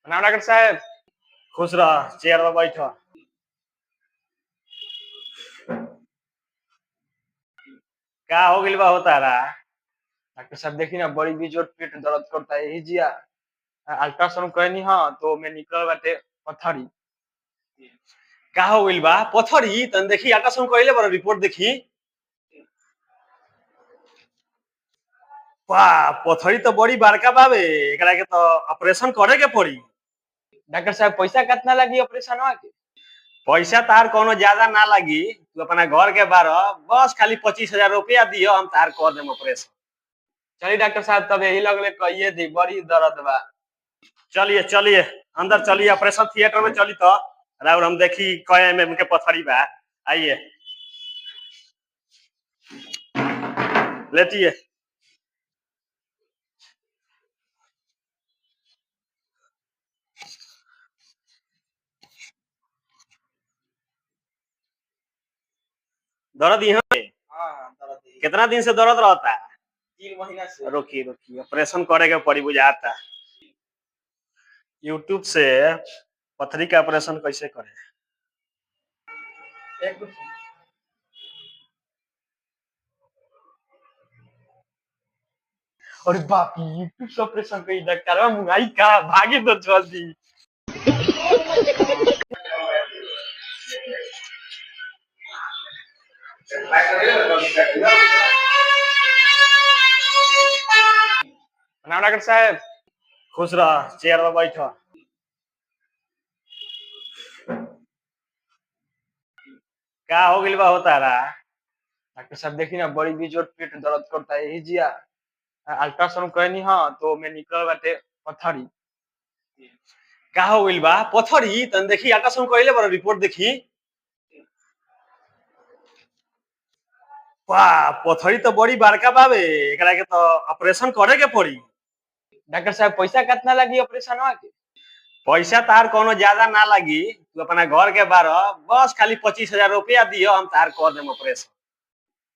प्रणाम डॉक्टर साहब। खुश रह, चेयर पर बैठ। का हो गइल बा होता रहा? डॉक्टर साहब देखी ना, बड़ी बेजोर पेट दर्द करता है, यही जिया अल्ट्रासाउंड करनी हाँ तो मैं निकल बाटे पत्थरी। का हो गइल बा? पथरी तन देखी, अल्ट्रासाउंड कइले बार, रिपोर्ट देखी। वाह, पथरी तो बड़ी बड़का बावे, एकरा के तो ऑपरेशन करे के पड़ी। डॉक्टर साहब पैसा कितना लगी ऑपरेशन के? पैसा तार कोनो ज्यादा ना लगी, तू अपना घर के बारह बस खाली 25,000 रुपया दियो, हम तार कर देम ऑपरेशन। चलिए डॉक्टर साहब, तब यही लगले कहिए दी, बड़ी दर्द बा। चलिए चलिए अंदर चलिए, ऑपरेशन थिएटर में चली तो और हम देखी कय एमएम के पथरी बा। आइए लेटिए। दर्द यहाँ पे? दर्द कितना दिन से दर्द रहता है? 3 महीना से। रुकी रुकी, ऑपरेशन करे के पड़ी बुझाता। यूट्यूब से पथरी का ऑपरेशन कैसे करे। अरे बाप रे, यूट्यूब से ऑपरेशन करी डॉक्टर मुंगाई का भागे तो जल्दी। प्रणाम डॉक्टर साहब। खुश रह, चेयर पर बैठ। का हो गइल बा होता रहा? डॉक्टर साहब देखी ना, बड़ी बेजोर पेट दर्द करता है, यही जिया अल्ट्रासाउंड करनी हाँ तो मैं निकल बाटे पत्थरी। का हो गइल बा? पथरी तन देखी, अल्ट्रासाउंड कइले बार, रिपोर्ट देखी। वाह, पथरी तो बड़ी बड़का बावे, एकरा के तो ऑपरेशन करे के पड़ी। डॉक्टर साहब पैसा कितना लगी ऑपरेशन के? पैसा तार कोनो ज्यादा ना लगी, तू अपना घर के बारह बस खाली 25,000 रुपया दियो, हम तार कर देम ऑपरेशन।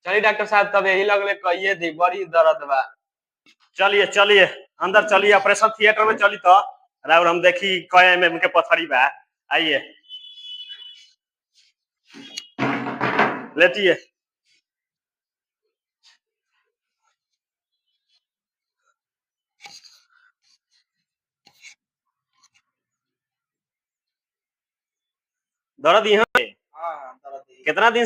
चलिए डॉक्टर साहब, तब यही लगले कहिए दी, बड़ी दर्द बा। चलिए चलिए अंदर चलिए, ऑपरेशन थिएटर में चली तो और हम देखी कय एमएम के पथरी बा। आइए लेटिए। दर्द यहाँ पे? दर्द कितना दिन